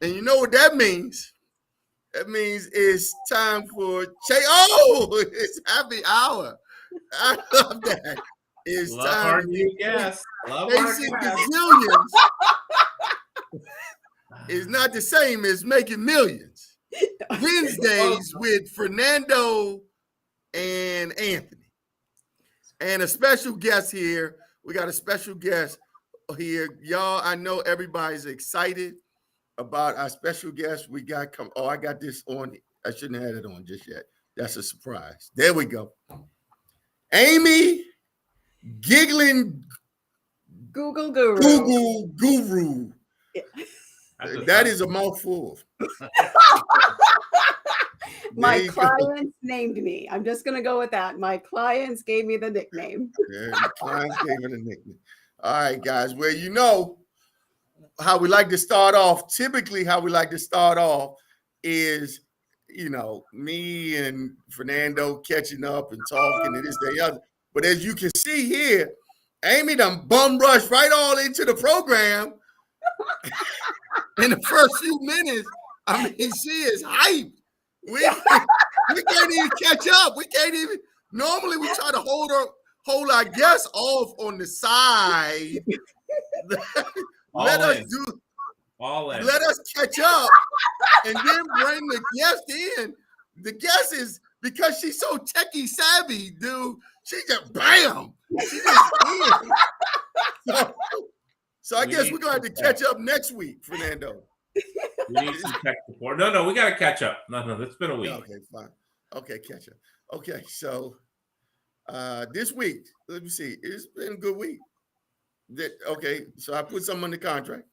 And you know what that means? That means it's time for Oh, it's happy hour. I love that. It's Love time our to new be guest. Love our chasing guest. gazillions. Is not the same as making millions. Wednesdays with Fernando and Anthony. And a special guest here. We got a special guest here. Y'all, I know everybody's excited about our special guest. We got I got this on. I shouldn't have had it on just yet. That's a surprise. There we go. Amy Giggling Google Guru. Google Guru. Yeah. That is a mouthful. My clients named me. I'm just going to go with that. My clients gave me the nickname. Yeah, the clients gave it a nickname. All right, guys. Well, you know how we like to start off. Typically, how we like to start off is, you know, me and Fernando catching up and talking and this, that, the other. But as you can see here, Amy done bum rushed right all into the program in the first few minutes. I mean, she is hyped. We can't even catch up. We can't even. Normally, we try to hold our guests off on the side. Let us catch up, and then bring the guest in. The guest is, because she's so techie savvy, dude. She just bam. She just so I guess we're gonna have to catch up next week, Fernando. We need some tech support. No, we got to catch up. No, it's been a week. Okay, fine. Okay, catch up. Okay, so this week, let me see. It's been a good week. Okay, so I put something on the contract.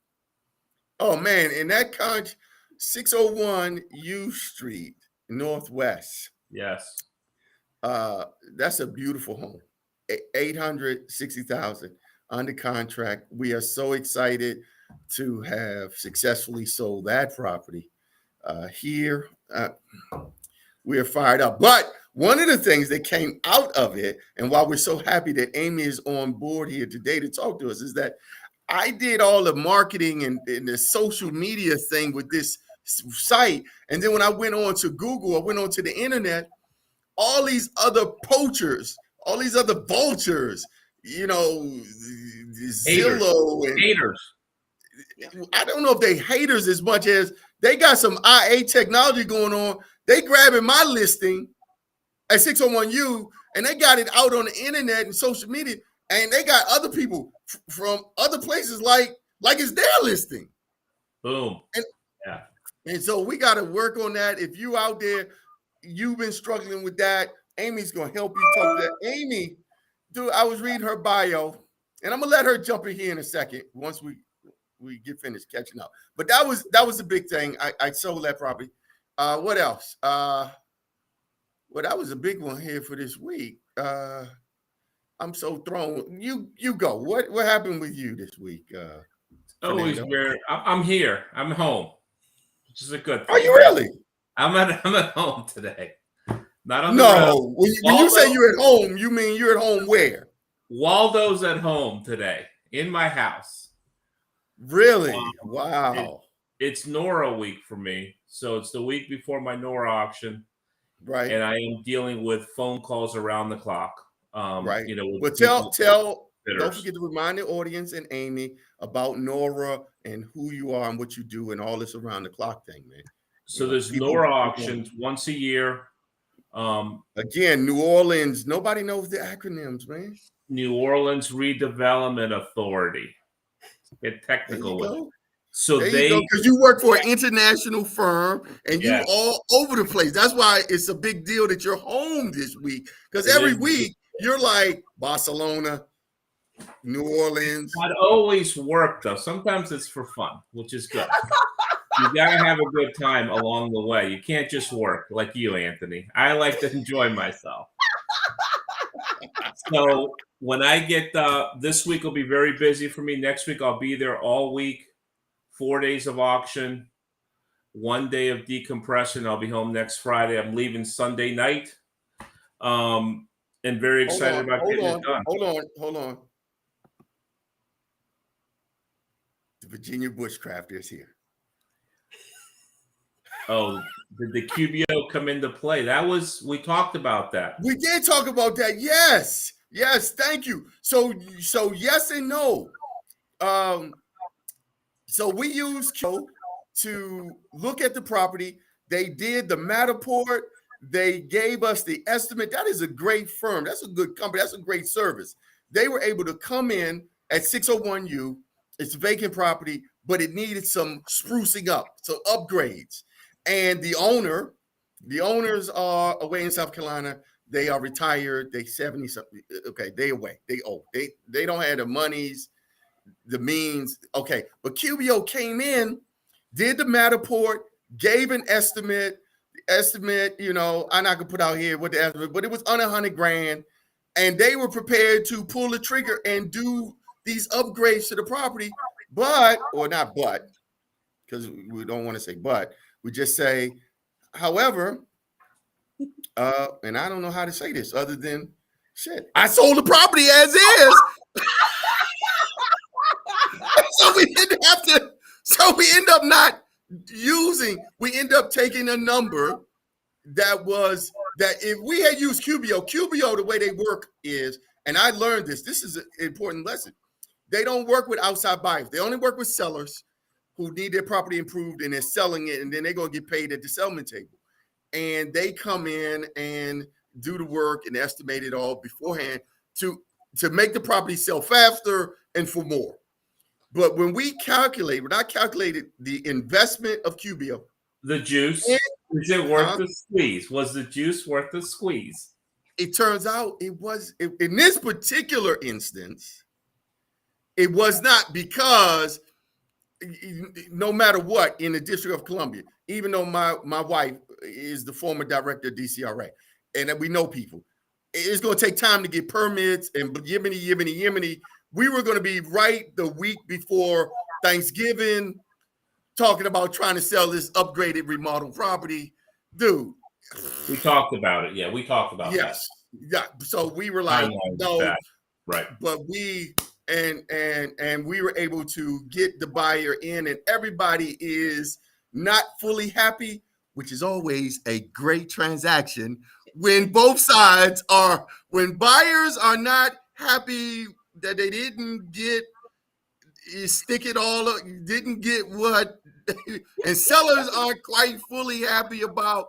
Oh man, in that contract, 601 U Street, Northwest. Yes. That's a beautiful home. 860,000 under contract. We are so excited to have successfully sold that property here. We are fired up. But one of the things that came out of it, and why we're so happy that Amy is on board here today to talk to us, is that I did all the marketing and the social media thing with this site. And then when I went on to Google, I went on to the internet, all these other poachers, all these other vultures, you know, Zillow and haters. I don't know if they haters as much as they got some IA technology going on. They grabbing my listing at 601U and they got it out on the internet and social media, and they got other people from other places like it's their listing. Boom. And so we got to work on that. If you out there, you've been struggling with that, Amy's going to help you talk to that. Amy, dude, I was reading her bio, and I'm going to let her jump in here in a second once we get finished catching up. But that was a big thing. I sold that property. What else? Well, that was a big one here for this week. I'm so thrown. You go. What happened with you this week? Always weird. I'm here. I'm home, which is a good thing. Are you really? I'm at home today. Not on the road. No. When you say you're at home, you mean you're at home where? Waldo's at home today in my house. Really? Wow. It's Nora week for me. So it's the week before my Nora auction. Right. And I am dealing with phone calls around the clock. Right. You know, well, don't forget to remind the audience and Amy about Nora and who you are and what you do and all this around the clock thing, man. So there's Nora auctions once a year. Again, New Orleans, nobody knows the acronyms, man. New Orleans Redevelopment Authority. Get technical with it. So because you work for an international firm and you all over the place. That's why it's a big deal that you're home this week. Because every week you're like Barcelona, New Orleans. Not always work though. Sometimes it's for fun, which is good. You gotta have a good time along the way. You can't just work like you, Anthony. I like to enjoy myself. So when I get this week will be very busy for me. Next week I'll be there all week. 4 days of auction, 1 day of decompression. I'll be home next Friday. I'm leaving Sunday night. And very excited about getting it done. Hold on. The Virginia Bushcrafter is here. Oh, did the QBO come into play? We talked about that. We did talk about that. Yes. Yes. Thank you. So yes and no. So we used QBO to look at the property. They did the Matterport. They gave us the estimate. That is a great firm. That's a good company. That's a great service. They were able to come in at 601U. It's vacant property, but it needed some sprucing up, so upgrades. And the owners are away in South Carolina. They are retired. They 70 something. Okay, they away. They old. They don't have the monies, the means. Okay, but QBO came in, did the Matterport, gave an estimate. The estimate, I'm not gonna put out here what the estimate, but it was under $100,000, and they were prepared to pull the trigger and do these upgrades to the property. But, or not but, because we don't want to say but, we just say, however, and I don't know how to say this other than shit, I sold the property as is. So we didn't have to, so we end up not we end up taking a number that if we had used QBO, the way they work is, and I learned this is an important lesson. They don't work with outside buyers. They only work with sellers who need their property improved and they're selling it, and then they're going to get paid at the settlement table. And they come in and do the work and estimate it all beforehand to make the property sell faster and for more. But when I calculated the investment of QBO. The juice, is it worth the squeeze? Was the juice worth the squeeze? It turns out it was, in this particular instance, it was not, because no matter what, in the District of Columbia, even though my wife is the former director of DCRA, and we know people, it's going to take time to get permits and yiminy. We were going to be right the week before Thanksgiving talking about trying to sell this upgraded remodeled property. Dude. We talked about it. Yeah, we talked about that. Yes. Yeah. So we were like, no. Right. But we and we were able to get the buyer in, and everybody is not fully happy, which is always a great transaction when buyers are not happy that they didn't get didn't get what, and sellers aren't quite fully happy about.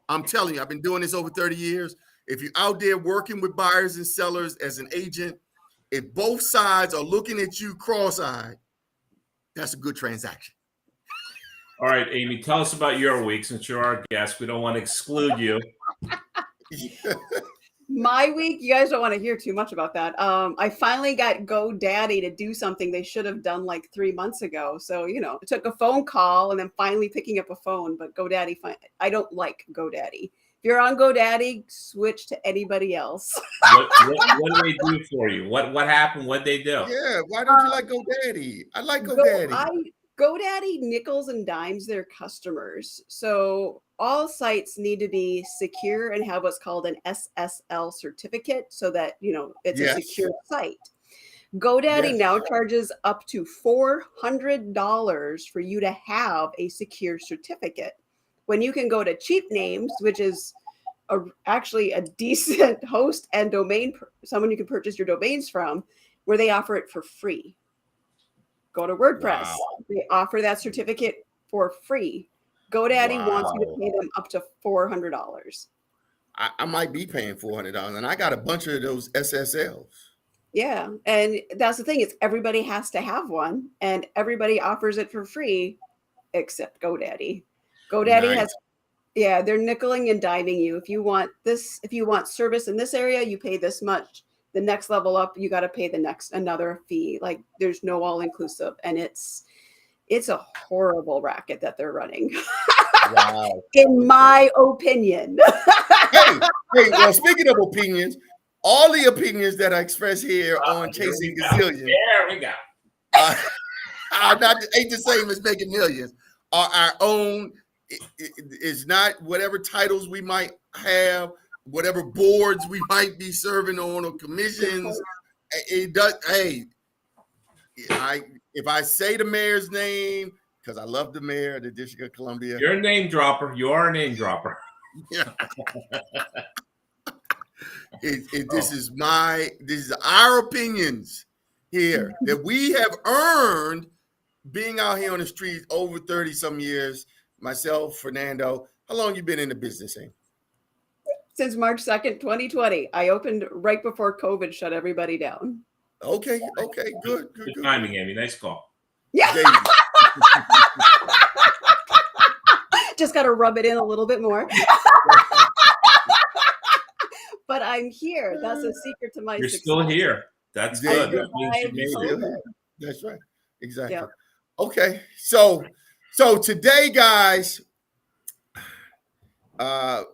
I'm telling you, I've been doing this over 30 years. If you're out there working with buyers and sellers as an agent, if both sides are looking at you cross-eyed, that's a good transaction. All right, Amy, tell us about your week, since you're our guest. We don't want to exclude you. My week, you guys don't want to hear too much about that. I finally got GoDaddy to do something they should have done like 3 months ago. So, it took a phone call and then finally picking up a phone. But GoDaddy, I don't like GoDaddy. If you're on GoDaddy, switch to anybody else. What do they do for you? What happened? What they do? Yeah, why don't you like GoDaddy? I like GoDaddy. GoDaddy nickels and dimes their customers. So all sites need to be secure and have what's called an SSL certificate so that, it's a secure site. GoDaddy now charges up to $400 for you to have a secure certificate, when you can go to Cheap Names, which is actually a decent host and domain, someone you can purchase your domains from, where they offer it for free. Go to WordPress. Wow. They offer that certificate for free. GoDaddy wants you to pay them up to $400. I might be paying $400, and I got a bunch of those SSLs. Yeah, and that's the thing, is everybody has to have one, and everybody offers it for free except GoDaddy. GoDaddy has, they're nickeling and diming you. If you want service in this area, you pay this much. The next level up, you got to pay another fee. Like, there's no all inclusive, and it's a horrible racket that they're running. Wow. In my opinion. hey, well, speaking of opinions, all the opinions that I express here on Chasing Gazillions. There we go. Ain't the same as making millions. Are our own. It's not whatever titles we might have, whatever boards we might be serving on, or commissions. It does. Hey, if I say the mayor's name, because I love the mayor of the District of Columbia. You're a name dropper. You are a name dropper. Yeah. This is our opinions here that we have earned being out here on the street over 30 some years. Myself, Fernando, how long you been in the business, Amy? Since March 2nd, 2020. I opened right before COVID shut everybody down. Okay, good. Good timing, Amy. Nice call. Yeah. Just got to rub it in a little bit more. But I'm here. That's a secret to my You're success. still here. That's good. That means you made it. That's right. Exactly. Yeah. Okay. So today, guys,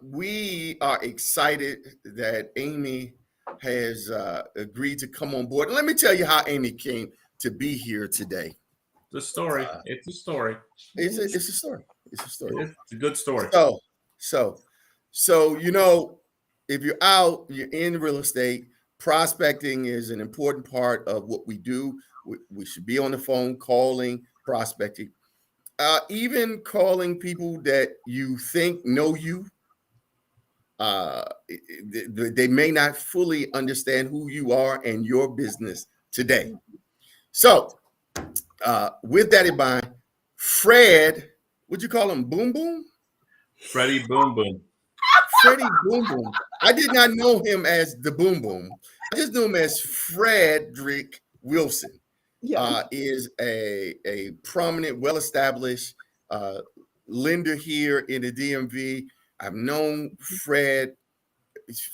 we are excited that Amy has agreed to come on board. And let me tell you how Amy came to be here today. The story. It's a story. It's a story. It's a story. It's a good story. So you know, if you're out, you're in real estate, prospecting is an important part of what we do. We should be on the phone calling, prospecting, even calling people that you think know you. They may not fully understand who you are and your business today. So with that in mind, Fred, would you call him Boom Boom? Freddie Boom Boom. Freddie Boom Boom. I did not know him as the Boom Boom. I just knew him as Frederick Wilson. Yeah. Is a prominent, well-established lender here in the DMV. I've known Fred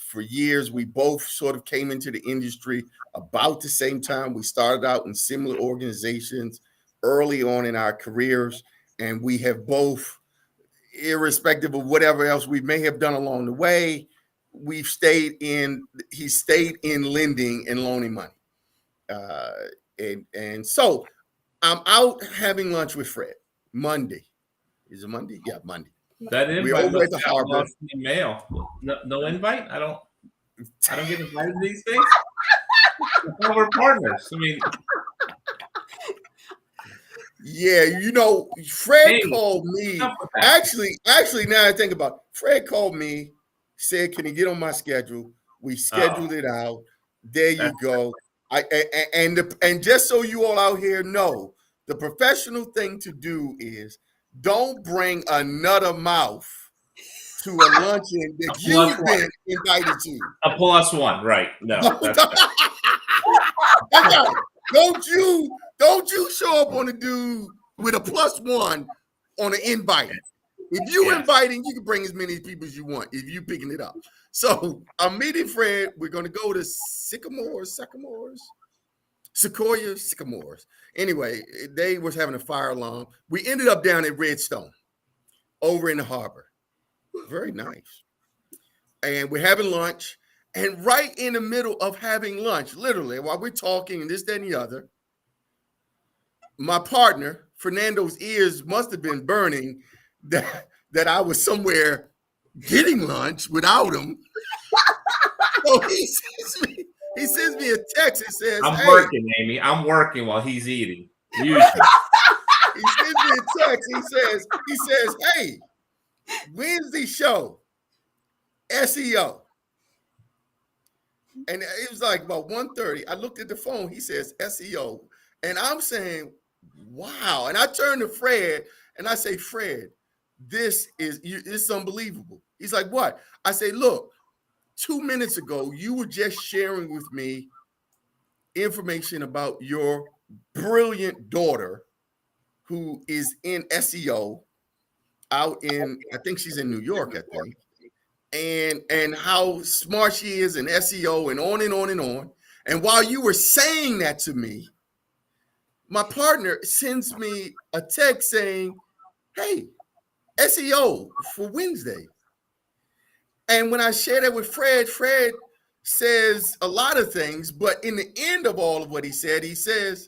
for years. We both sort of came into the industry about the same time. We started out in similar organizations early on in our careers, and we have both, irrespective of whatever else we may have done along the way, he stayed in lending and loaning money. And so I'm out having lunch with Fred Monday. Is it Monday? Yeah, Monday. That invite We're over at the harbor. lost in the mail. No invite? I don't get invited to these things. Well, we're partners. I mean, yeah, you know, Fred called me. Actually, now I think about it, Fred called me, said, "Can you get on my schedule?" We scheduled it out. There you go. And just so you all out here know, the professional thing to do is don't bring another mouth to a luncheon that you've been invited to. A +1, right? No. Don't you show up on a dude with a +1 on an invite. If you inviting, you can bring as many people as you want if you picking it up. So I'm meeting Fred. We're going to go to Sycamores. Anyway, they was having a fire alarm. We ended up down at Redstone over in the harbor. Very nice. And we're having lunch. And right in the middle of having lunch, literally, while we're talking and this, that, and the other, my partner, Fernando's ears must have been burning that I was somewhere getting lunch without him. So he sends me a text. It says, I'm working, Amy. I'm working while he's eating. Usually. He sends me a text. He says, "Hey, Wednesday show, SEO." And it was like about 1:30. I looked at the phone. He says SEO. And I'm saying, wow. And I turn to Fred and I say, "Fred, this is unbelievable." He's like, "What?" I say, "Look, 2 minutes ago, you were just sharing with me information about your brilliant daughter who is in SEO out in, I think she's in New York, I think, and how smart she is in SEO and on and on and on. And while you were saying that to me, my partner sends me a text saying, 'Hey, SEO for Wednesday.' And when I share that with Fred, Fred says a lot of things, but in the end of all of what he says,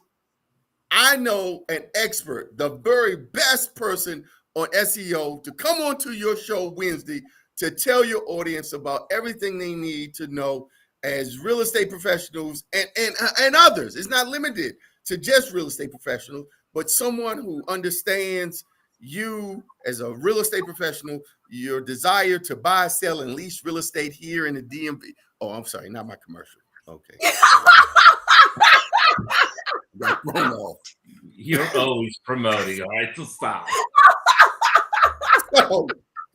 'I know an expert, the very best person on SEO to come onto your show Wednesday to tell your audience about everything they need to know as real estate professionals and others.' It's not limited to just real estate professionals, but someone who understands you as a real estate professional, your desire to buy, sell, and lease real estate here in the DMV. Oh, I'm sorry, not my commercial. Okay. Got thrown off. You're always promoting. All right, so stop. So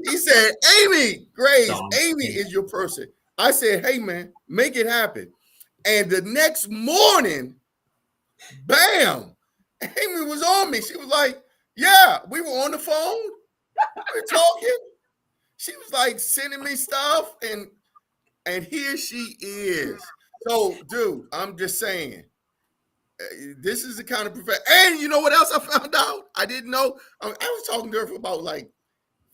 he said, Amy Grace, No, Amy is your person. I said, hey, man, make it happen. And the next morning, bam, Amy was on me. She was like, yeah, we were on the phone. We were talking. She was like sending me stuff, and here she is. So, dude, I'm just saying, this is the kind of profession. And you know what else I found out? I didn't know. I was talking to her for about like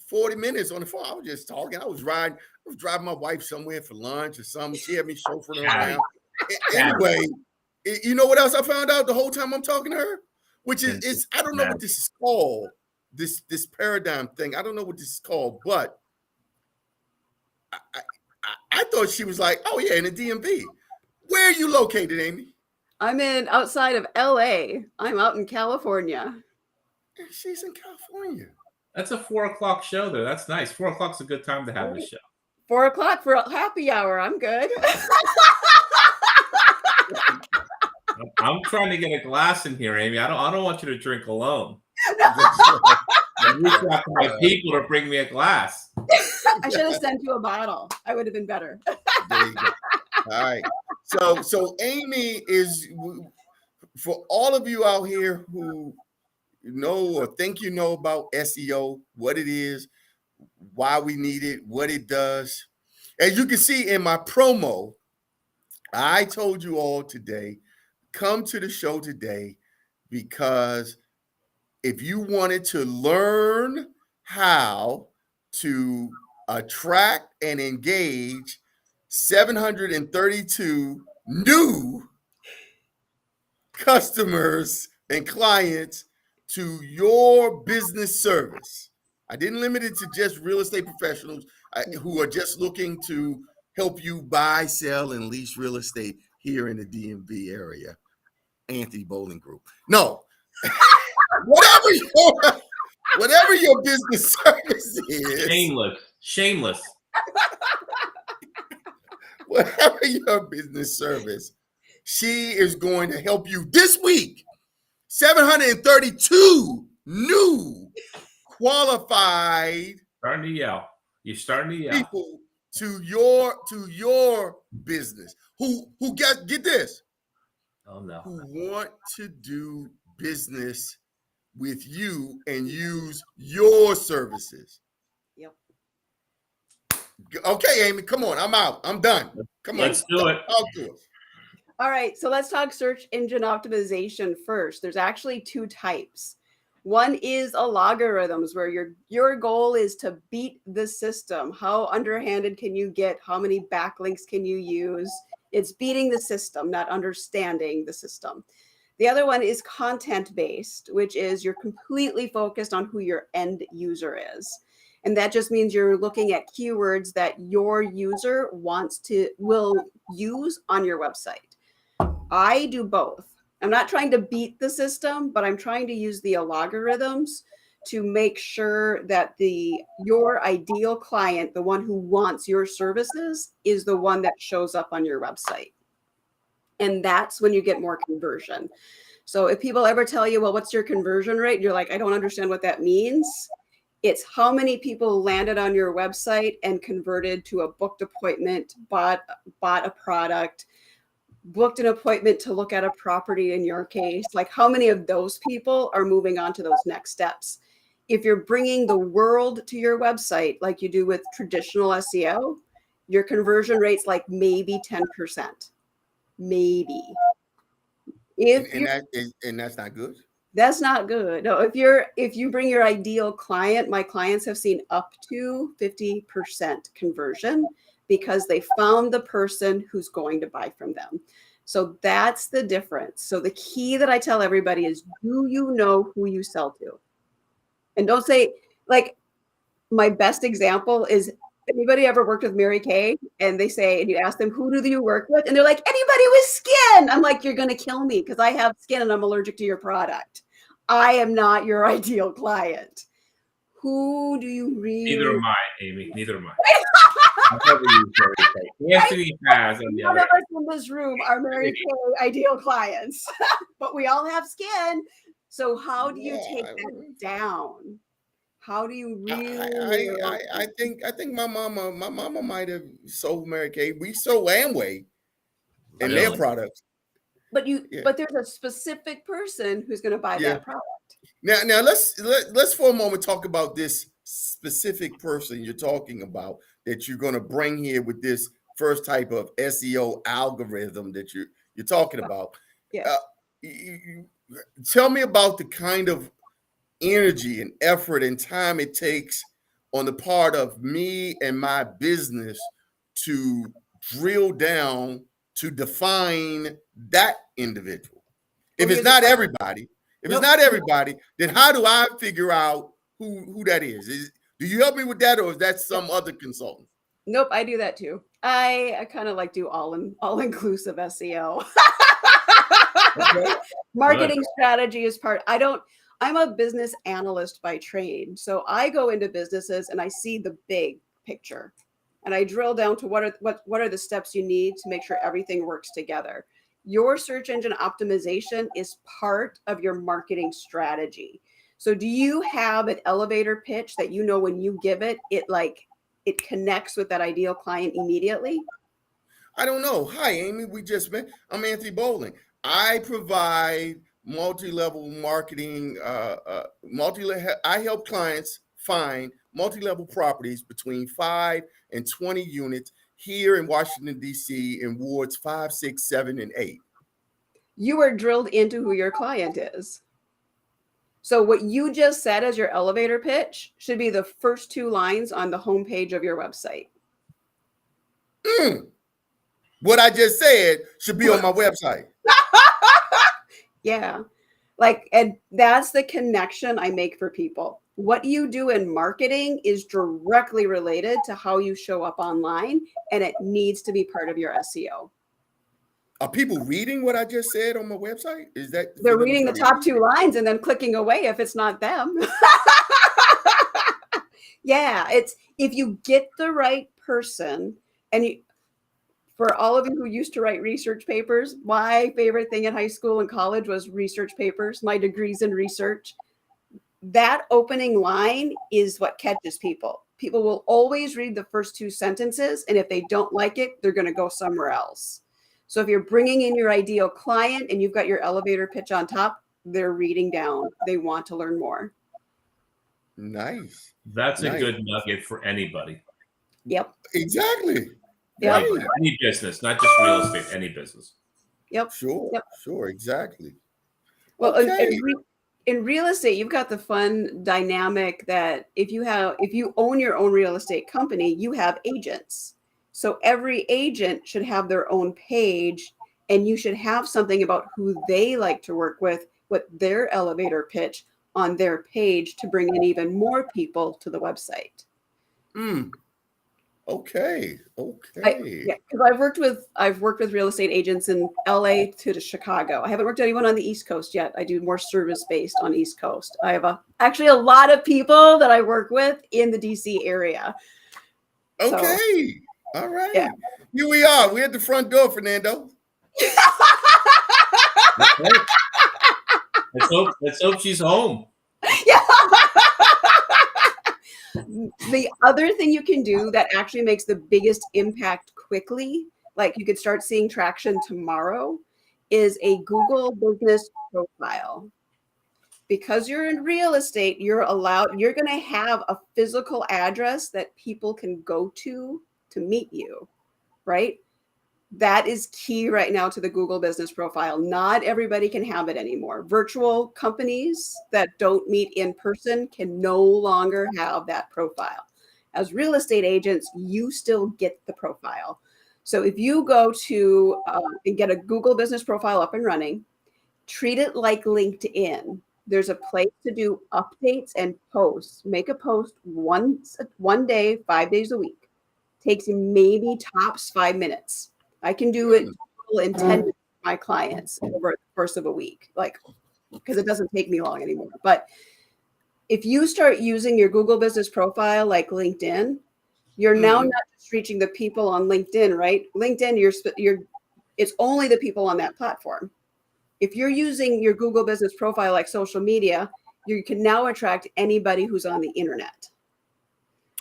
40 minutes on the phone. I was just talking. I was driving my wife somewhere for lunch or something. She had me chauffeuring around. Anyway, you know what else I found out the whole time I'm talking to her? Which is I don't know what this is called, this paradigm thing. I don't know what this is called, but I thought she was like, oh yeah, in the DMV. Where are you located, Amy? I'm outside of LA. I'm out in California. She's in California. That's a 4 o'clock show there. That's nice. 4 o'clock's a good time to have the show. 4 o'clock for a happy hour. I'm good. I'm trying to get a glass in here, Amy. I don't want you to drink alone. Reach out to my people to bring me a glass. I should have sent you a bottle. I would have been better. There you go. All right. So Amy is, for all of you out here who know or think you know about SEO, what it is, why we need it, what it does. As you can see in my promo, I told you all today, come to the show today, because if you wanted to learn how to attract and engage 732 new customers and clients to your business service. I didn't limit it to just real estate professionals who are just looking to help you buy, sell, and lease real estate here in the DMV area. Anthony Bowling Group. No, whatever your business service is. Shameless. Whatever your business service, she is going to help you this week. 732 new qualified Starting to yell. You're starting to yell. people to your business who get this. Oh no. Who want to do business with you and use your services. Yep. Okay, Amy, come on. I'm out. I'm done. Come on. Let's do it. Talk to us. All right, so let's talk search engine optimization first. There's actually two types. One is algorithms, where your goal is to beat the system. How underhanded can you get? How many backlinks can you use? It's beating the system, not understanding the system. The other one is content-based, which is you're completely focused on who your end user is. And that just means you're looking at keywords that your user will use on your website. I do both. I'm not trying to beat the system, but I'm trying to use the algorithms to make sure that your ideal client, the one who wants your services, is the one that shows up on your website. And that's when you get more conversion. So if people ever tell you, well, what's your conversion rate? You're like, I don't understand what that means. It's how many people landed on your website and converted to a booked appointment, bought a product, booked an appointment to look at a property in your case. Like, how many of those people are moving on to those next steps? If you're bringing the world to your website, like you do with traditional SEO, your conversion rate's like maybe 10%. Maybe. And that's not good. That's not good. No, if you bring your ideal client, my clients have seen up to 50% conversion because they found the person who's going to buy from them. So that's the difference. So the key that I tell everybody is, do you know who you sell to? And don't say, like, my best example is, anybody ever worked with Mary Kay? And they say, and you ask them, who do you work with? And they're like, anybody with skin. I'm like, you're going to kill me because I have skin and I'm allergic to your product. I am not your ideal client. Who do you really? Neither am I, Amy. Neither am I. Anthony has on the None other of us in this room are Mary Kay ideal clients, but we all have skin. So how do you take that down? How do you really? I think my mama might have sold Mary Kay. We sold Amway and their Really? products. But Yeah. but there's a specific person who's going to buy that product. Now let's for a moment talk about this specific person you're talking about that you're going to bring here with this first type of SEO algorithm that you're talking about. Yeah. Tell me about the kind of energy and effort and time it takes on the part of me and my business to drill down to define that individual. If it's not everybody, then how do I figure out who that is? Do you help me with that, or is that some other consultant? Nope, I do that too. I kind of like do all inclusive SEO. Okay. Marketing strategy is part. I'm a business analyst by trade. So I go into businesses and I see the big picture and I drill down to what are the steps you need to make sure everything works together. Your search engine optimization is part of your marketing strategy. So do you have an elevator pitch that you know when you give it, it connects with that ideal client immediately? I don't know. Hi, Amy. We just met. I'm Anthony Bowling. I provide multi-level marketing. I help clients find multi-level properties between 5 and 20 units here in Washington, D.C. in wards 5, 6, 7, and 8. You are drilled into who your client is. So what you just said as your elevator pitch should be the first 2 lines on the homepage of your website. What I just said should be on my website. Yeah. And that's the connection I make for people. What you do in marketing is directly related to how you show up online, and it needs to be part of your SEO. Are people reading what I just said on my website? Is that they're reading the top 2 lines and then clicking away if it's not them? Yeah, it's if you get the right person, and for all of you who used to write research papers, my favorite thing in high school and college was research papers, my degrees in research. That opening line is what catches people. People will always read the first 2 sentences, and if they don't like it, they're going to go somewhere else. So if you're bringing in your ideal client and you've got your elevator pitch on top, they're reading down. They want to learn more. Nice. That's a good nugget for anybody. Yep. Exactly. Yep. Any business, not just real estate, any business. Yep. Sure. Yep. Sure. Exactly. Well, in real estate, you've got the fun dynamic that if you own your own real estate company, you have agents. So every agent should have their own page, and you should have something about who they like to work with their elevator pitch on their page to bring in even more people to the website. Okay. Because I've worked with real estate agents in LA to Chicago. I haven't worked with anyone on the East Coast yet. I do more service based on East Coast. I have actually a lot of people that I work with in the DC area. Okay. All right. Yeah. Here we are. We're at the front door, Fernando. Let's hope she's home. Yeah. The other thing you can do that actually makes the biggest impact quickly, like you could start seeing traction tomorrow, is a Google business profile. Because you're in real estate, you're going to have a physical address that people can go to meet you, right? That is key right now to the Google business profile. Not everybody can have it anymore. Virtual companies that don't meet in person can no longer have that profile. As real estate agents, you still get the profile. So if you go to and get a Google business profile up and running, treat it like LinkedIn. There's a place to do updates and posts. Make a post one day, 5 days a week. Takes maybe tops 5 minutes. I can do it in 10 minutes with my clients over the course of a week. Like because it doesn't take me long anymore. But if you start using your Google business profile like LinkedIn, you're now not just reaching the people on LinkedIn, right? LinkedIn, it's only the people on that platform. If you're using your Google business profile like social media, you can now attract anybody who's on the internet.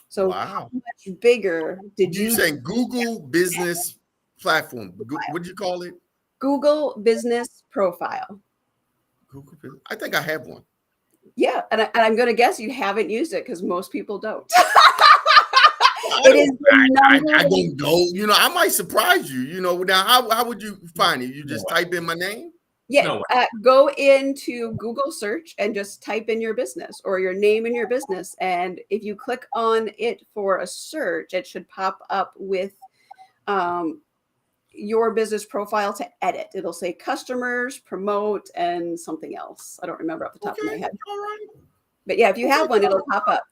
So how much bigger did you saying Google business platform? What did you call it? Google business profile. Google. I think I have one. Yeah, and I'm going to guess you haven't used it because most people don't. It is I don't know. You know, I might surprise you. You know, now how would you find it? You just type in my name? Yeah, go into Google search and just type in your business or your name in your business. And if you click on it for a search, it should pop up with your business profile to edit. It'll say customers, promote, and something else. I don't remember off the top of my head. All right. But yeah, if you have one, it'll pop up.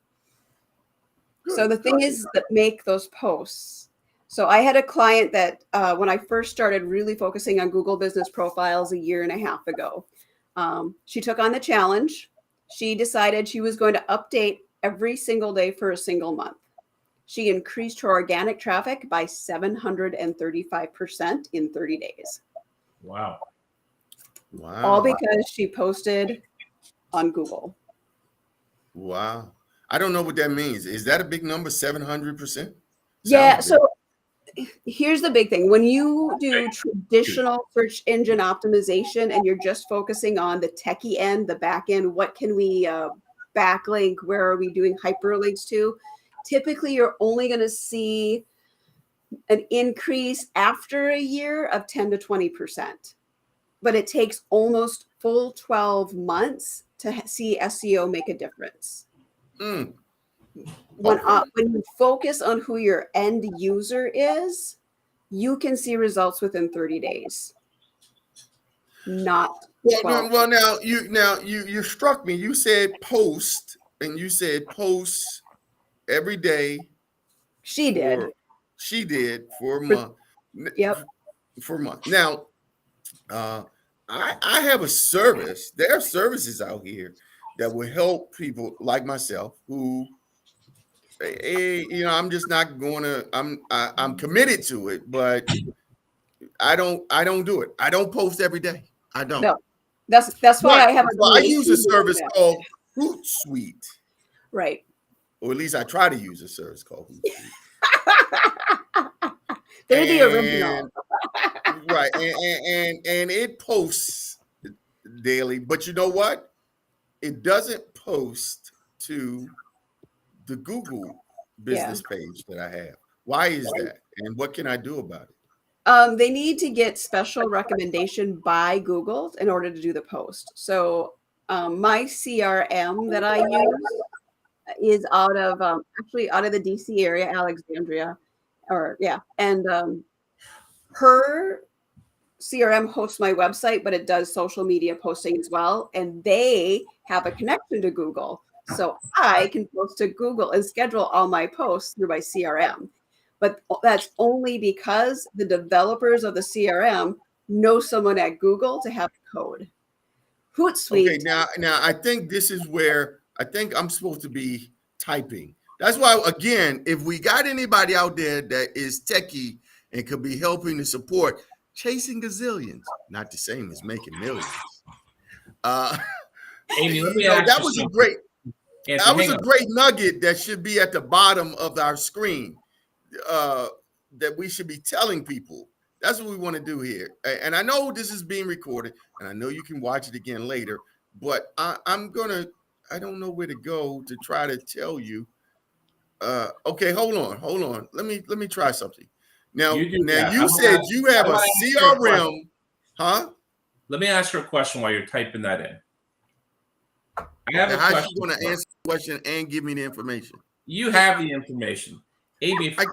Good. So the thing is that make those posts. So I had a client that when I first started really focusing on Google business profiles 1.5 years ago, she took on the challenge. She decided she was going to update every single day for a single month. She increased her organic traffic by 735% in 30 days. Wow. All because she posted on Google. Wow. I don't know what that means. Is that a big number, 700%? Yeah, so here's the big thing. When you do traditional search engine optimization and you're just focusing on the techie end, the back end, what can we backlink? Where are we doing hyperlinks to? Typically, you're only going to see an increase after a year of 10 to 20%. But it takes almost full 12 months to see SEO make a difference. When you focus on who your end user is, you can see results within 30 days. Not 12. Well, now you struck me. You said post, and you said post every day. She did for a month. Yep. For a month. Now, I have a service. There are services out here that will help people like myself who, I'm just not going to. I'm committed to it, but I don't do it. I don't post every day. I don't. No, that's why I have I use a service called Hootsuite. Right. Or at least I try to use a service called Hootsuite. They're the original. Right. And it posts daily, but you know what? It doesn't post to the Google business page that I have. Why is that? And what can I do about it? They need to get special recommendation by Google in order to do the post. So my CRM that I use is out of the DC area, Alexandria, and her CRM hosts my website, but it does social media posting as well, and they have a connection to Google, so I can post to Google and schedule all my posts through my CRM. But that's only because the developers of the CRM know someone at Google to have the code. Hootsuite. Okay, now I think this is where I think I'm supposed to be typing. That's why, again, if we got anybody out there that is techie and could be helping to support chasing gazillions, not the same as making millions. Amy, let me ask that you was something. a great. Anthony, that was a great nugget that should be at the bottom of our screen. That we should be telling people. That's what we want to do here. And I know this is being recorded, and I know you can watch it again later. But I don't know where to go to try to tell you. Okay, hold on. Let me try something. Now you said you have a CRM, huh? Let me ask you a question while you're typing that in. I have a question. How's she going to answer the question and give me the information? You have the information. Amy, if I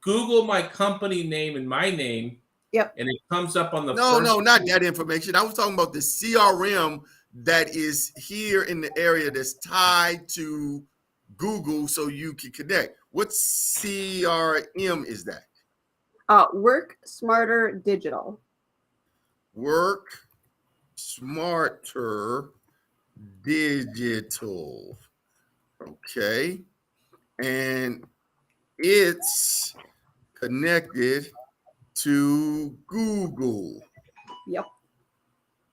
Google my company name and my name, and it comes up on the No, not that information. I was talking about the CRM that is here in the area that's tied to Google so you can connect. What CRM is that? Work Smarter Digital. Work Smarter Digital. Okay. And it's connected to Google. Yep.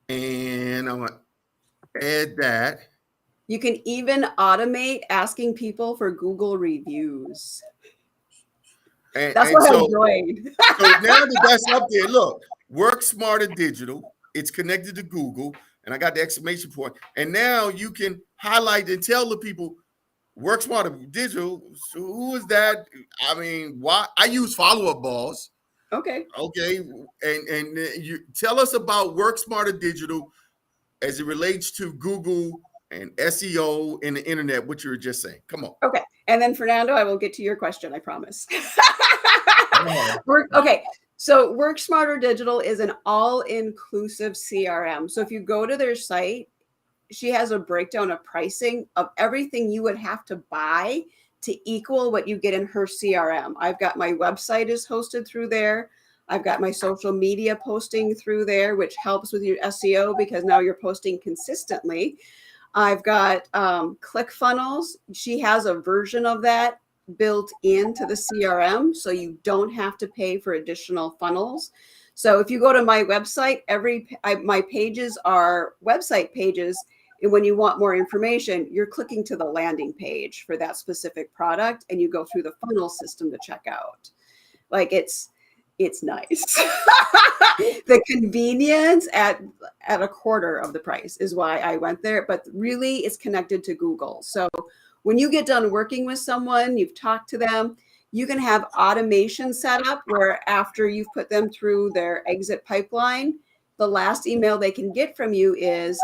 And I'm going to add that. You can even automate asking people for Google reviews. That's what I enjoyed. So now that that's up there, look, Work Smarter Digital. It's connected to Google. And I got the exclamation point. And now you can highlight and tell the people, Work Smarter Digital. So who is that? I mean, why? I use Follow-Up Balls. Okay. And you tell us about Work Smarter Digital as it relates to Google and SEO and the internet, what you were just saying. Come on. Okay. And then Fernando, I will get to your question, I promise. Okay. So Work Smarter Digital is an all-inclusive CRM. So if you go to their site, she has a breakdown of pricing of everything you would have to buy to equal what you get in her CRM. I've got my website is hosted through there. I've got my social media posting through there, which helps with your SEO because now you're posting consistently. I've got ClickFunnels. She has a version of that built into the CRM, so you don't have to pay for additional funnels. So if you go to my website, my pages are website pages. And when you want more information, you're clicking to the landing page for that specific product, and you go through the funnel system to check out. Like it's nice. The convenience at a quarter of the price is why I went there, but really it's connected to Google. So when you get done working with someone, you've talked to them, you can have automation set up where after you've put them through their exit pipeline, the last email they can get from you is,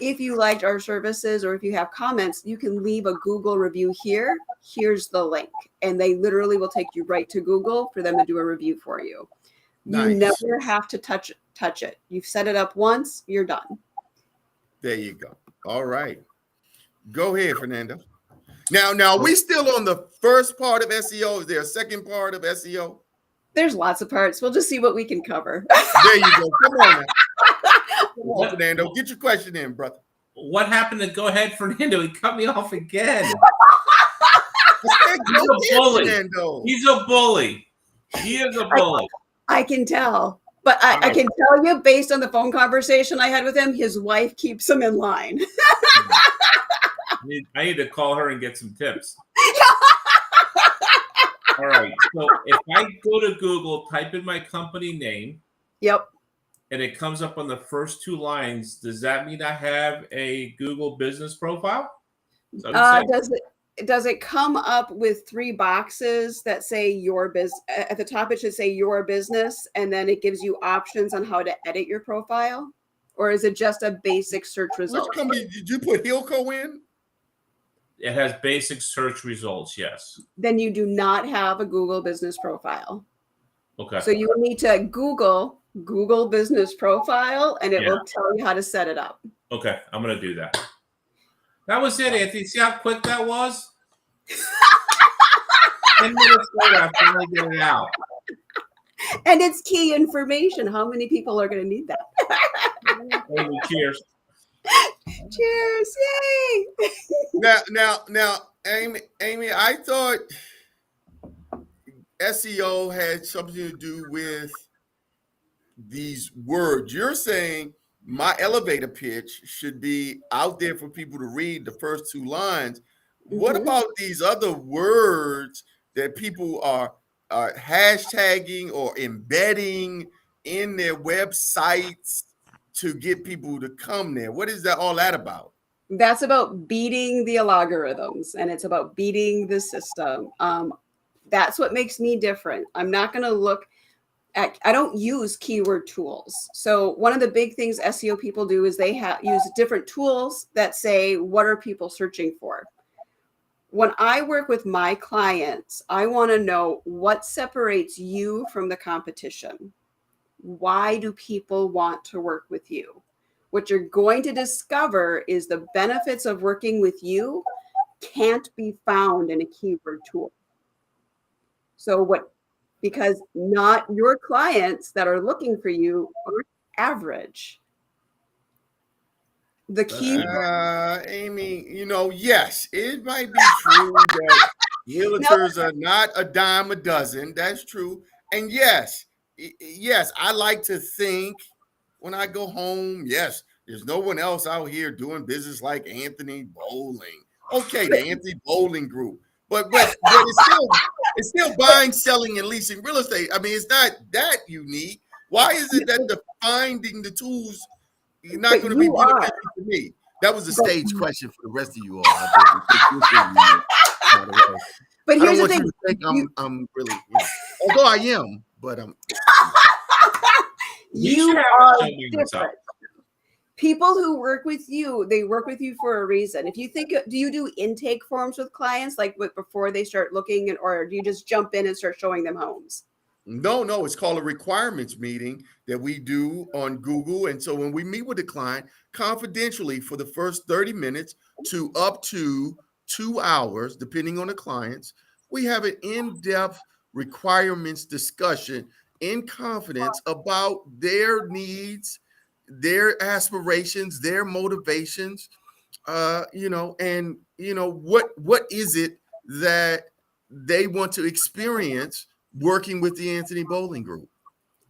if you liked our services or if you have comments, you can leave a Google review here. Here's the link. And they literally will take you right to Google for them to do a review for you. Nice. You never have to touch it. You've set it up once, you're done. There you go. All right. Go ahead, Fernando. Now we still on the first part of SEO. Is there a second part of SEO? There's lots of parts. We'll just see what we can cover. There you go. Come on now. Come on, Fernando. Get your question in, brother. What happened to Go Ahead, Fernando? He cut me off again. He's a bully. He's a bully. He is a bully. I can tell. But I can tell you, based on the phone conversation I had with him, his wife keeps him in line. I need to call her and get some tips. All right. So if I go to Google, type in my company name. Yep. And it comes up on the first two lines, does that mean I have a Google business profile? Does it come up with three boxes that say your business? At the top, it should say your business, and then it gives you options on how to edit your profile? Or is it just a basic search result? Which company did you put Hilco in? It has basic search results, yes. Then you do not have a Google business profile. Okay. So you will need to Google business profile, and it will tell you how to set it up. Okay, I'm going to do that. That was it, Anthony. See how quick that was? 10 minutes later, I finally get it out. And it's key information. How many people are going to need that? Cheers. Cheers. Yay. Now, Amy, I thought SEO had something to do with these words. You're saying my elevator pitch should be out there for people to read the first two lines. What about these other words that people are hashtagging or embedding in their websites to get people to come there? What is that all that about? That's about beating the algorithms, and it's about beating the system. That's what makes me different. I'm not going to look at, I don't use keyword tools. So one of the big things SEO people do is they use different tools that say, what are people searching for? When I work with my clients, I want to know what separates you from the competition. Why do people want to work with you? What you're going to discover is the benefits of working with you can't be found in a keyword tool. Because not your clients that are looking for you are average. The key. Amy, yes, it might be true that realtors are not a dime a dozen. That's true. And yes, I like to think when I go home, yes, there's no one else out here doing business like Anthony Bowling. Okay, the Anthony Bowling Group. But it's still buying, selling, and leasing real estate. I mean, it's not that unique. Why is it that the finding the tools you're not going to be beneficial to me? That was a stage question for the rest of you all. But here's the thing: you to think I'm really, although I am, but you are different. People who work with you, they work with you for a reason. If you think, do you do intake forms with clients, like before they start looking, or do you just jump in and start showing them homes? No, it's called a requirements meeting that we do on Google. And so when we meet with the client confidentially for the first 30 minutes to up to 2 hours, depending on the clients, we have an in-depth requirements discussion in confidence about their needs, their aspirations, their motivations, what is it that they want to experience working with the Anthony Bowling Group.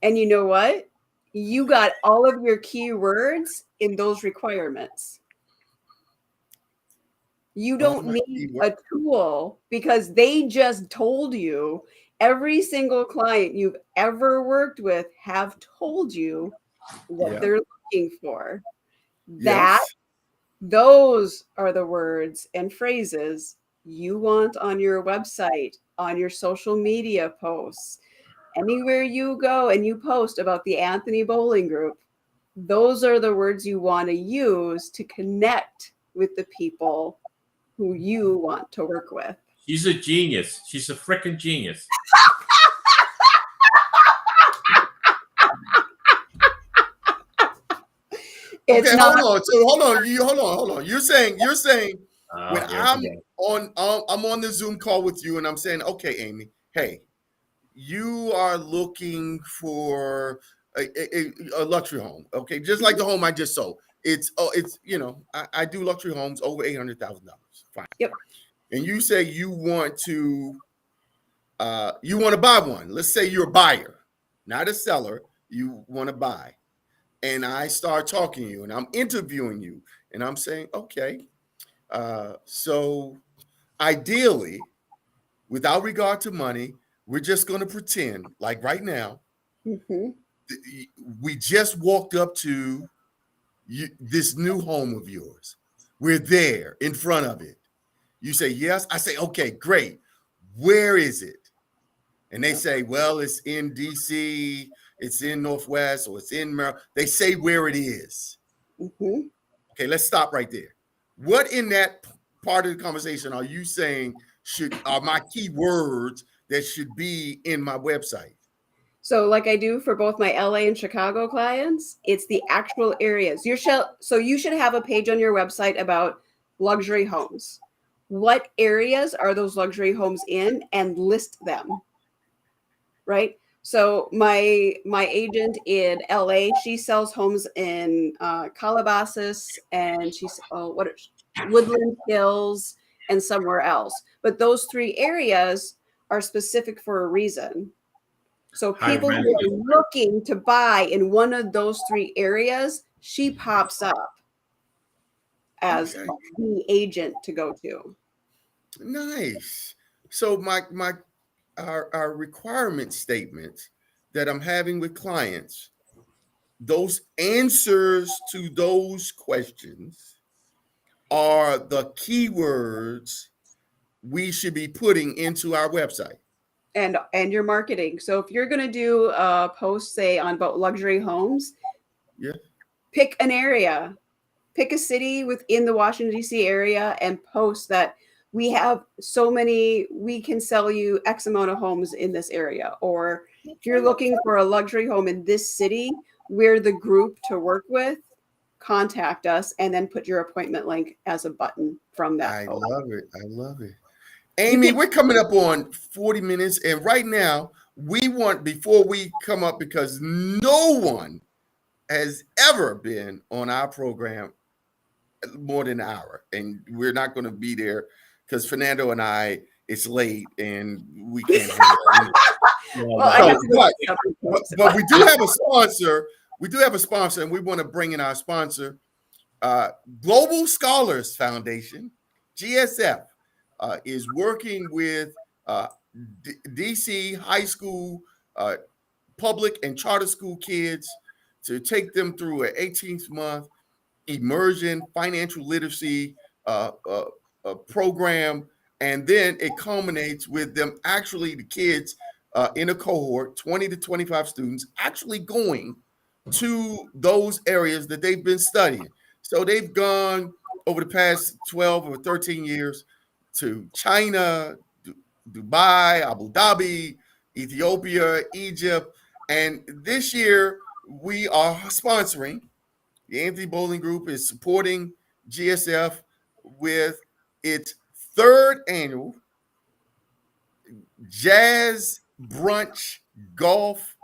And you know what? You got all of your keywords in those requirements. You don't need a tool because they just told you. Every single client you've ever worked with have told you what they're looking for. Those are the words and phrases you want on your website, on your social media posts, anywhere you go and you post about the Anthony Bowling Group. Those are the words you want to use to connect with the people who you want to work with. She's a genius. She's a freaking genius. Okay, hold on. You're saying when I'm on the Zoom call with you and I'm saying, okay, Amy, hey, you are looking for a luxury home, okay? Just like the home I just sold. I do luxury homes over $800,000. Fine. Yep. And you say you want to buy one. Let's say you're a buyer, not a seller. You want to buy. And I start talking to you and I'm interviewing you and I'm saying, okay, so ideally, without regard to money, we're just going to pretend like right now, we just walked up to this new home of yours. We're there in front of it. You say, yes. I say, okay, great. Where is it? And they say, well, it's in DC, it's in Northwest, or it's in Maryland. They say where it is. Okay, let's stop right there. What in that part of the conversation are you saying are my keywords that should be in my website? So like I do for both my LA and Chicago clients, it's the actual areas. So you should have a page on your website about luxury homes. What areas are those luxury homes in, and list them, right? So my agent in LA, she sells homes in Calabasas and Woodland Hills and somewhere else. But those 3 areas are specific for a reason. So people who are looking to buy in one of those 3 areas, she pops up as the agent to go to. Nice. So our requirement statements that I'm having with clients, those answers to those questions are the keywords we should be putting into our website. And your marketing. So if you're going to do a post, say, on about luxury homes, pick an area, pick a city within the Washington, D.C. area and post that we have so many, we can sell you X amount of homes in this area. Or if you're looking for a luxury home in this city, we're the group to work with, contact us, and then put your appointment link as a button from that. I love it. Amy, we're coming up on 40 minutes. And right now, before we come up, because no one has ever been on our program more than an hour, and we're not going to be there because Fernando and I, it's late and we can't handle it. Well, I have to go but we do have a sponsor. We do have a sponsor, and we want to bring in our sponsor, Global Scholars Foundation, GSF, is working with DC high school, public and charter school kids to take them through an 18th month immersion financial literacy program. And then it culminates with them actually, the kids in a cohort, 20 to 25 students, actually going to those areas that they've been studying. So they've gone over the past 12 or 13 years to China, Dubai, Abu Dhabi, Ethiopia, Egypt. And this year we are sponsoring, the Anthony Bowling Group is supporting GSF with its third annual Jazz Brunch Golf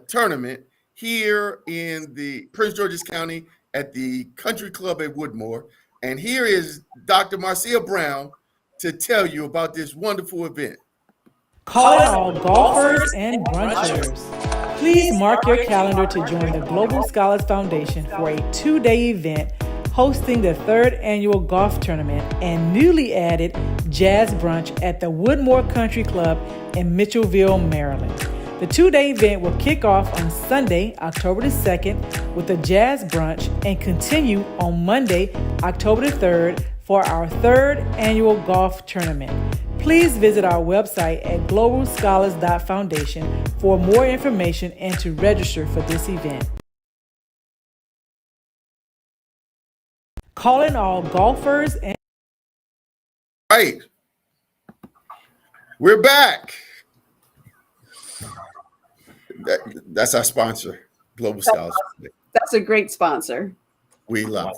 tournament here in the Prince George's County at the Country Club at Woodmore. And here is Dr. Marcia Brown to tell you about this wonderful event. Calling all golfers and brunchers. Please mark your calendar to join the Global Scholars Foundation for a 2-day event hosting the third annual golf tournament and newly added Jazz Brunch at the Woodmore Country Club in Mitchellville, Maryland. The 2-day event will kick off on Sunday, October the 2nd with a Jazz Brunch and continue on Monday, October the 3rd for our third annual golf tournament. Please visit our website at globalscholars.foundation for more information and to register for this event. Calling all golfers and... Right. We're back. That's our sponsor, Global Scholars. That's a great sponsor. We love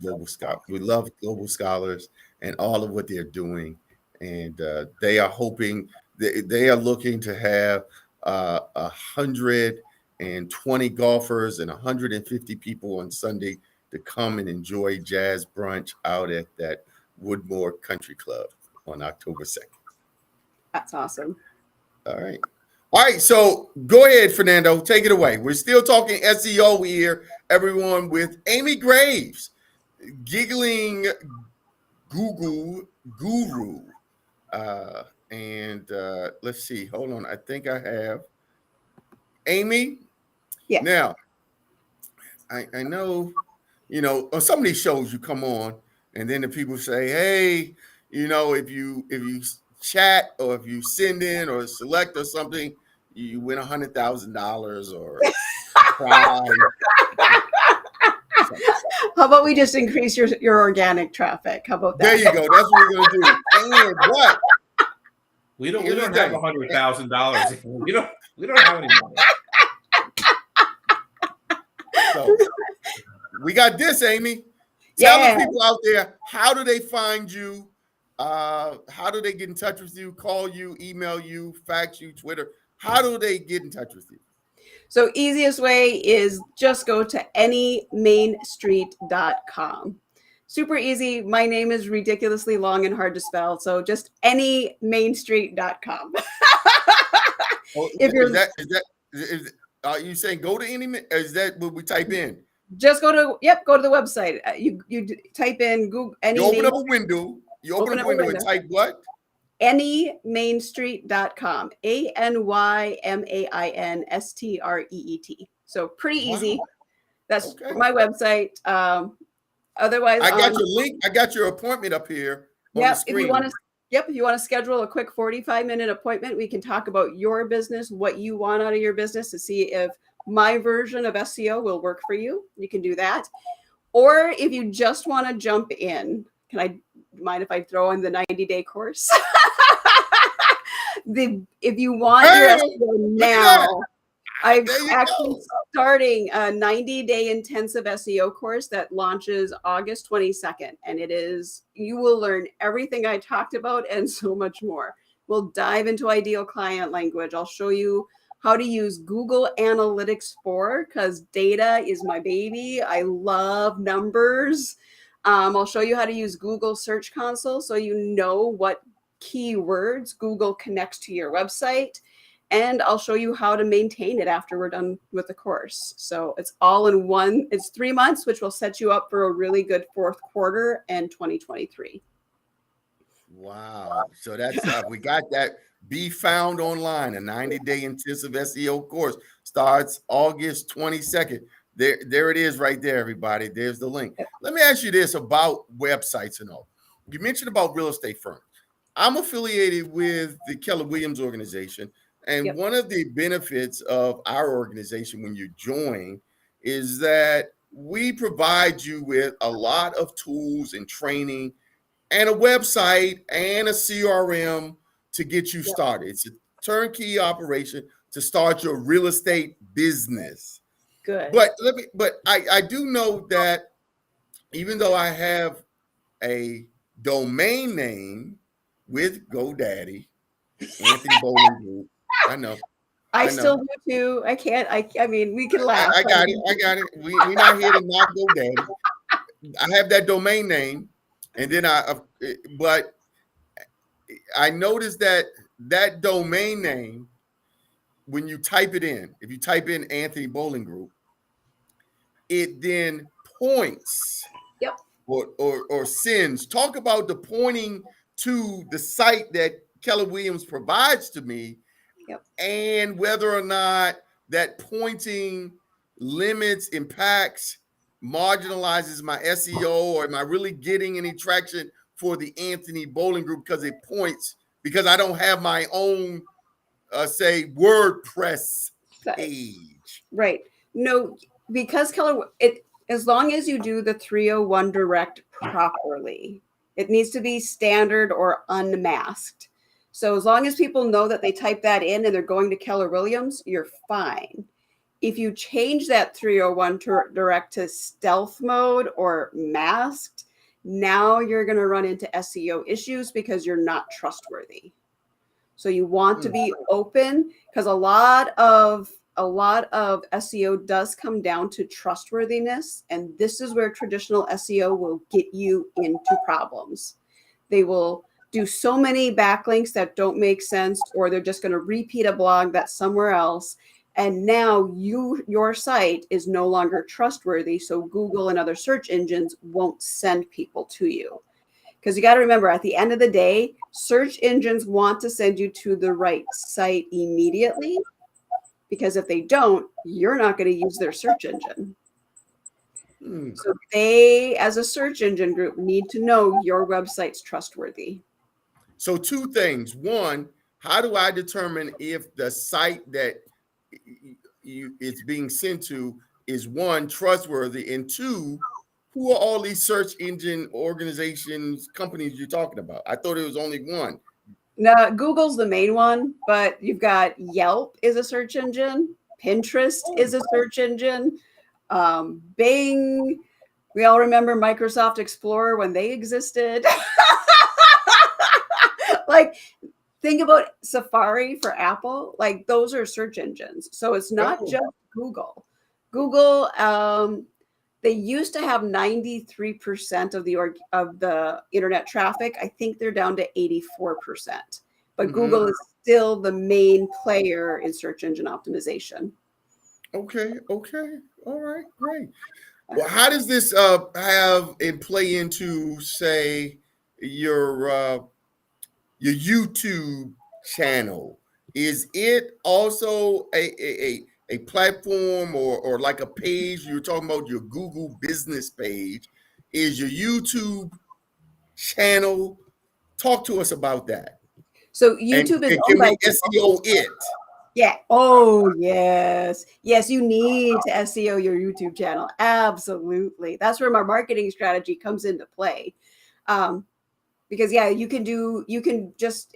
Global Scholars. We love Global Scholars and all of what they're doing. And they are hoping, they are looking to have 120 golfers and 150 people on Sunday to come and enjoy Jazz Brunch out at that Woodmore Country Club on October 2nd. That's awesome. All right. All right. So go ahead, Fernando. Take it away. We're still talking SEO here, everyone, with Amy Graves, Giggling Google Guru. Let's see. Hold on. I think I have Amy. Yeah. Now, I know, on some of these shows you come on and then the people say, hey, if you chat or if you send in or select or something, you win $100,000 or prize. How about we just increase your organic traffic? How about that? There you go. That's what we're gonna do. And what? We don't have $100,000. We don't have any money. So we got this, Amy. Tell the people out there, how do they find you? How do they get in touch with you? Call you, email you, fax you, Twitter. How do they get in touch with you? So easiest way is just go to anymainstreet.com. Super easy. My name is ridiculously long and hard to spell. So just anymainstreet.com. Are you saying go to any? Is that what we type in? Just go to the website. You type in Google. You open up a window. You open up a window and type what? anymainstreet.com. ANYMAINSTREET. So pretty easy. That's my website. Otherwise, I got your link. I got your appointment up here on the screen. If you want to schedule a quick 45-minute appointment, we can talk about your business, what you want out of your business, to see if my version of SEO will work for you. You can do that. Or if you just want to jump in, mind if I throw in the 90-day course? If you want your SEO now, I'm actually starting a 90-day intensive SEO course that launches August 22nd. And you will learn everything I talked about and so much more. We'll dive into ideal client language. I'll show you how to use Google Analytics 4 because data is my baby. I love numbers. I'll show you how to use Google Search Console so you know what keywords Google connects to your website. And I'll show you how to maintain it after we're done with the course. So it's all in one. It's 3 months, which will set you up for a really good fourth quarter and 2023. Wow. So that's we got that. Be found online. A 90-day intensive SEO course starts August 22nd. There it is right there, everybody. There's the link. Let me ask you this about websites and all. You mentioned about real estate firms. I'm affiliated with the Keller Williams organization. And one of the benefits of our organization when you join is that we provide you with a lot of tools and training and a website and a CRM to get you started. It's a turnkey operation to start your real estate business. Good. But I do know that even though I have a domain name with GoDaddy, Anthony Bowling Group, I know. I still do too. I mean, we can laugh. I got it. We're not here to knock GoDaddy. I have that domain name, and then but I noticed that domain name, when you type it in, if you type in Anthony Bowling Group, it then points or sends. Talk about the pointing to the site that Keller Williams provides to me, and whether or not that pointing limits, impacts, marginalizes my SEO, or am I really getting any traction for the Anthony Bowling Group because it points, because I don't have my own, say, WordPress page. Right. No, because Keller, as long as you do the 301 direct properly, it needs to be standard or unmasked. So as long as people know that they type that in and they're going to Keller Williams, you're fine. If you change that 301 direct to stealth mode or masked, now you're going to run into SEO issues because you're not trustworthy. So you want to be open, because a lot of SEO does come down to trustworthiness. And this is where traditional SEO will get you into problems. They will do so many backlinks that don't make sense, or they're just going to repeat a blog that's somewhere else. And now your site is no longer trustworthy. So Google and other search engines won't send people to you. Because you got to remember, at the end of the day, search engines want to send you to the right site immediately. Because if they don't, you're not going to use their search engine. So they, as a search engine group, need to know your website's trustworthy. So 2 things. One, how do I determine if the site that it's being sent to is, 1, trustworthy, and 2, who are all these search engine organizations, companies you're talking about? I thought it was only one. No, Google's the main one, but you've got Yelp is a search engine. Pinterest is a search engine. Bing. We all remember Microsoft Explorer when they existed. Like, think about Safari for Apple. Like, those are search engines. So it's not just Google. Google, they used to have 93% of the internet traffic. I think they're down to 84%. But Google is still the main player in search engine optimization. Okay. All right, great. Well, how does this have and play into, say, your YouTube channel? Is it also a platform or like a page? You were talking about your Google business page. Is your YouTube channel? Talk to us about that. So YouTube is owned by SEO it. Yeah. Oh, yes. Yes, you need to SEO your YouTube channel. Absolutely. That's where my marketing strategy comes into play. Because if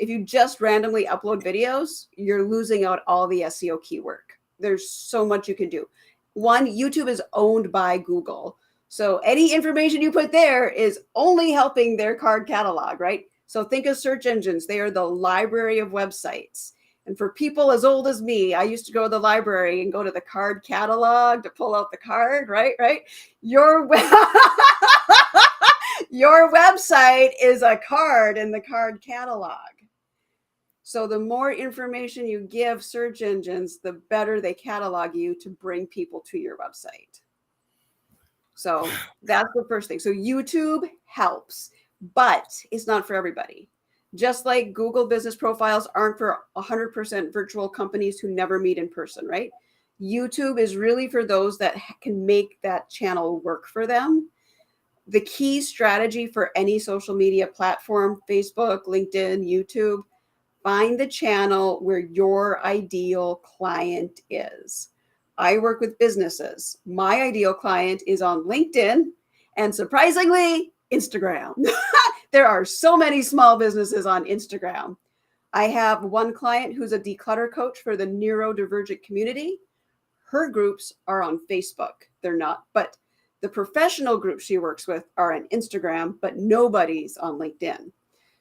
you just randomly upload videos, you're losing out all the SEO keyword. There's so much you can do. One, YouTube is owned by Google. So any information you put there is only helping their card catalog, right? So think of search engines. They are the library of websites. And for people as old as me, I used to go to the library and go to the card catalog to pull out the card, right? Your website is a card in the card catalog. So the more information you give search engines, the better they catalog you to bring people to your website. So that's the first thing. So YouTube helps, but it's not for everybody. Just like Google business profiles aren't for 100% virtual companies who never meet in person, right? YouTube is really for those that can make that channel work for them. The key strategy for any social media platform, Facebook, LinkedIn, YouTube, find the channel where your ideal client is. I work with businesses. My ideal client is on LinkedIn and surprisingly, Instagram. There are so many small businesses on Instagram. I have one client who's a declutter coach for the neurodivergent community. Her groups are on Facebook. They're not, but the professional groups she works with are on Instagram, but nobody's on LinkedIn.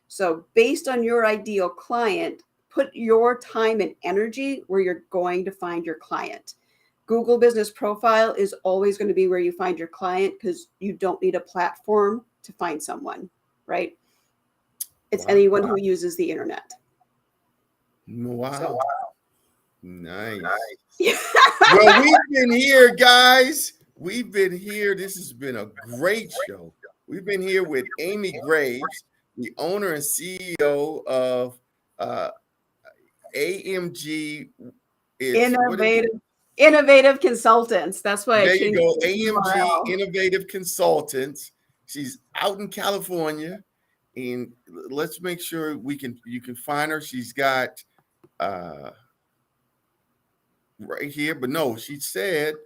So based on your ideal client, put your time and energy where you're going to find your client. Google Business Profile is always going to be where you find your client because you don't need a platform to find someone, right? It's anyone who uses the internet. Wow. So, Nice. Well, we've been here, guys. We've been here. This has been a great show. We've been here with Amy Graves, the owner and CEO of AMG Innovative Consultants. That's why there you go. AMG Innovative Consultants. She's out in California, and let's make sure you can find her. She's got right here, but no, she said,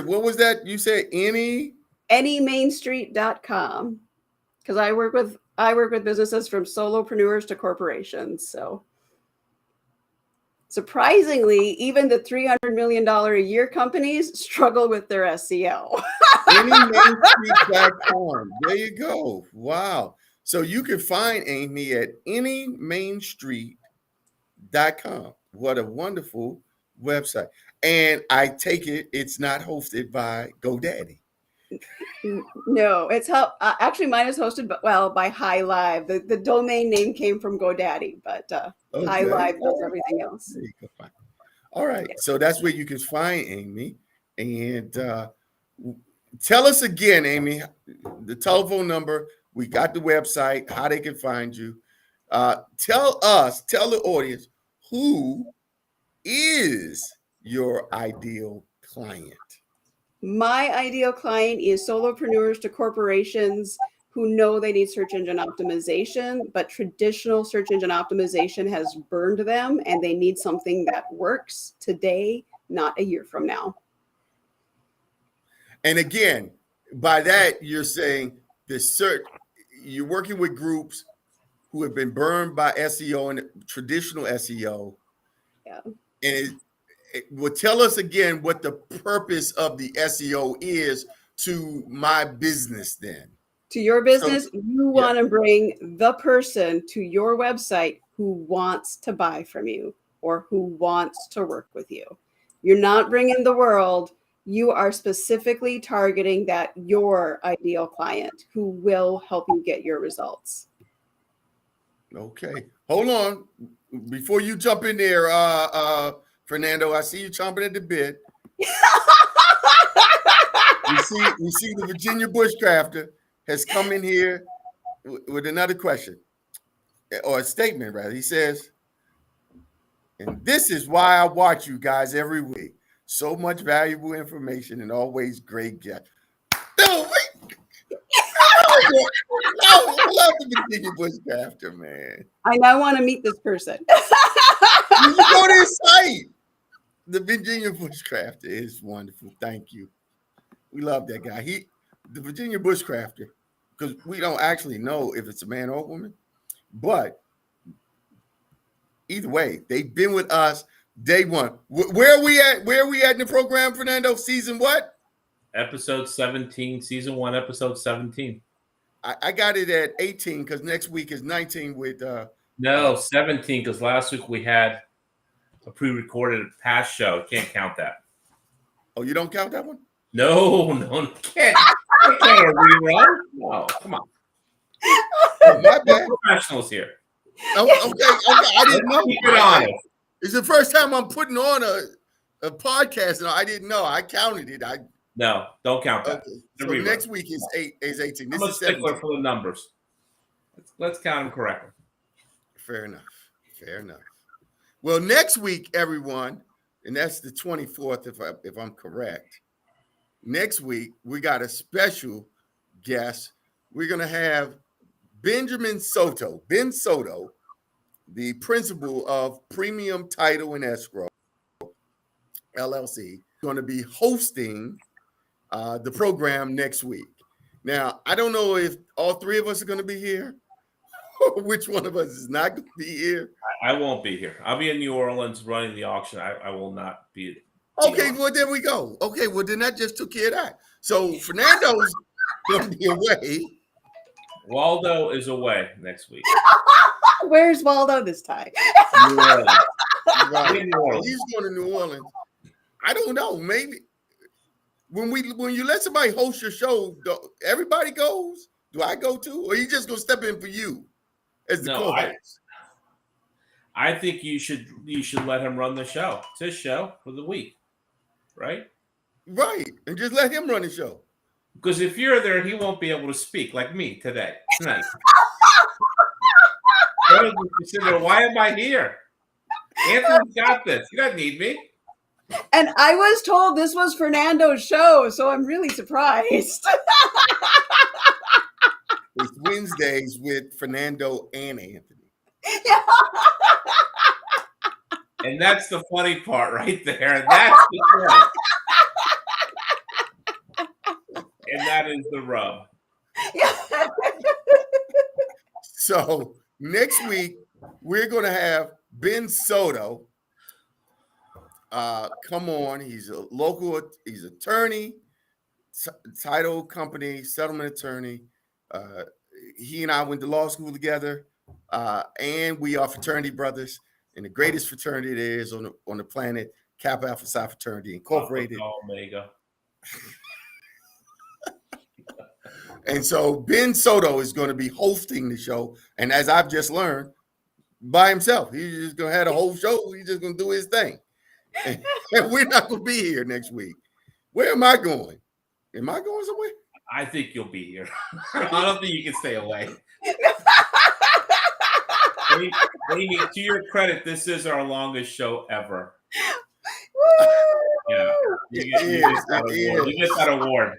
what was that? You said anymainstreet.com, because I work with businesses from solopreneurs to corporations. So surprisingly, even the $300 million a year companies struggle with their SEO. anymainstreet.com. There you go. Wow. So you can find Amy at anymainstreet.com. What a wonderful website. And I take it it's not hosted by GoDaddy. No, it's actually mine is hosted by High Live. The domain name came from GoDaddy, but okay. High Live does everything else. There you go. All right. So that's where you can find Amy. And tell us again, Amy, the telephone number. We got the website, how they can find you. Tell the audience, who is your ideal client? My ideal client is solopreneurs to corporations who know they need search engine optimization, but traditional search engine optimization has burned them and they need something that works today, not a year from now. And again, by that, you're saying you're working with groups who have been burned by SEO and traditional SEO. Yeah. And well, tell us again what the purpose of the SEO is to my business then. To your business, you want to bring the person to your website who wants to buy from you or who wants to work with you. You're not bringing the world. You are specifically targeting your ideal client who will help you get your results. Okay. Hold on. Before you jump in there, Fernando, I see you chomping at the bit. we see the Virginia Bushcrafter has come in here with another question, or a statement, rather. He says, and this is why I watch you guys every week. So much valuable information and always great guests. No, wait. I love the Virginia Bushcrafter, man. I now want to meet this person. You go to his site. The Virginia Bushcrafter is wonderful. Thank you. We love that guy. The Virginia Bushcrafter, because we don't actually know if it's a man or a woman, but either way, they've been with us day one. Where are we at? Where are we at in the program, Fernando? Season what? Episode 17, season 1, episode 17. I got it at 18 because next week is 19 with 17, because last week we had a pre-recorded past show. Can't count that. Oh, you don't count that one? No, can't. I can't rerun. No, come on. Oh, my bad. We're professionals here. Okay. I didn't know. Keep it honest. It's the first time I'm putting on a podcast, and I didn't know. I counted it. No, don't count that. Okay. So next week is 18. This I'm a is stickler 17. for the numbers. Let's count them correctly. Fair enough. Well, next week, everyone, and that's the 24th, if I'm correct. Next week, we got a special guest. We're going to have Ben Soto, the principal of Premium Title and Escrow, LLC, going to be hosting the program next week. Now, I don't know if all three of us are going to be here, or which one of us is not going to be here. I won't be here. I'll be in New Orleans running the auction. I will not be. Okay, well, there we go. Okay, well, then that just took care of that. So Fernando's going to be away. Waldo is away next week. Where's Waldo this time? New Orleans. Right. New Orleans. He's going to New Orleans. I don't know. Maybe when you let somebody host your show, everybody goes. Do I go too, or you just gonna step in for you as the co-host? I think you should let him run the show. It's his show for the week, right? Right, and just let him run the show. Because if you're there, he won't be able to speak like me tonight. Why am I here? Anthony's got this. You don't need me. And I was told this was Fernando's show, so I'm really surprised. It's Wednesdays with Fernando and Anthony. Yeah. And that's the funny part right there. That's the point. And that is the rub. So next week, we're going to have Ben Soto come on. He's a he's attorney, title company, settlement attorney. He and I went to law school together, and we are fraternity brothers in the greatest fraternity there is on the planet, Kappa Alpha Psi Fraternity Incorporated. Omega. And so Ben Soto is going to be hosting the show, and as I've just learned, by himself. He's just going to have a whole show. He's just going to do his thing. And we're not going to be here next week. Where am I going? Am I going somewhere? I think you'll be here. I don't think you can stay away. Amy, to your credit, this is our longest show ever. Yeah, you get that award.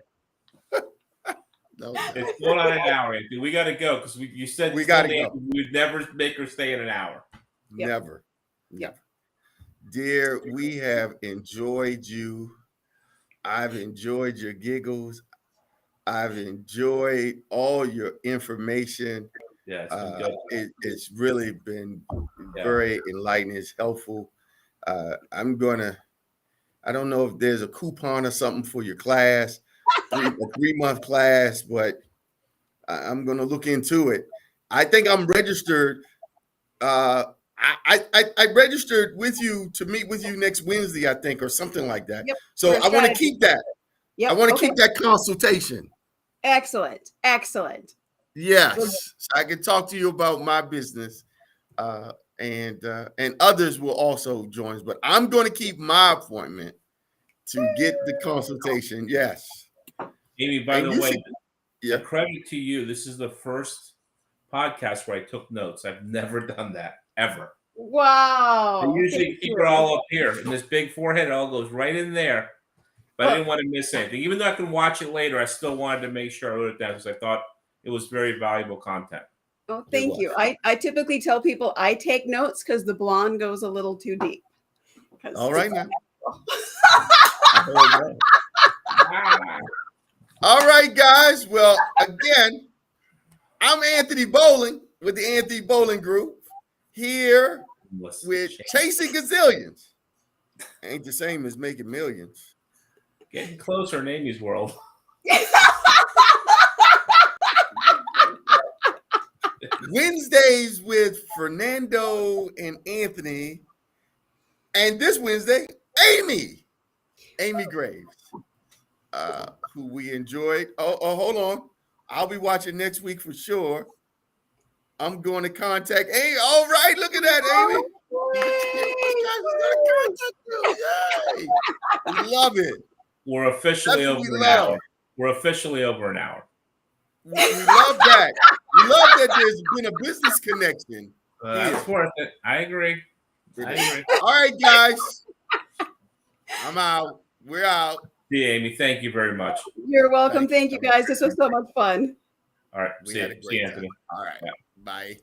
No. It's going on an hour, Anthony. We got to go because you said we got to go. We'd never make her stay in an hour. Yep. Never. Yep. Dear, we have enjoyed you. I've enjoyed your giggles. I've enjoyed all your information. Yeah, it's been good. It's really been very enlightening. It's helpful. I don't know if there's a coupon or something for your class, a 3-month class, but I'm going to look into it. I think I'm registered. I registered with you to meet with you next Wednesday, I think, or something like that. Yep. So I want to keep that. Yep. I want to keep that consultation. Excellent. Yes. So I can talk to you about my business, and others will also join. But I'm going to keep my appointment to get the consultation. Yes. Amy, by the way, the credit to you. This is the first podcast where I took notes. I've never done that ever. Wow. I usually keep it all up here in this big forehead. It all goes right in there. But I didn't want to miss anything. Even though I can watch it later, I still wanted to make sure I wrote it down because I thought it was very valuable content. Oh, thank you. I typically tell people I take notes because the blonde goes a little too deep. All right, now. All right, guys. Well, again, I'm Anthony Bowling with the Anthony Bowling Group here with Chasing Gazillions. Ain't the same as making millions. Getting closer in Amy's world. Wednesdays with Fernando and Anthony. And this Wednesday, Amy Graves, who we enjoyed. Oh, hold on. I'll be watching next week for sure. I'm going to contact Amy. All right, look at that, Amy. Yay. We love it. We're officially That's what over we an love. hour. We're officially over an hour. We love that. We love that there's been a business connection. That's worth it. I agree. I agree. All right, guys. I'm out. We're out. See you, Amy. Thank you very much. You're welcome. Thank you, guys. This was so much fun. All right. We See had a you, great Anthony. time. All right. Yeah. Bye.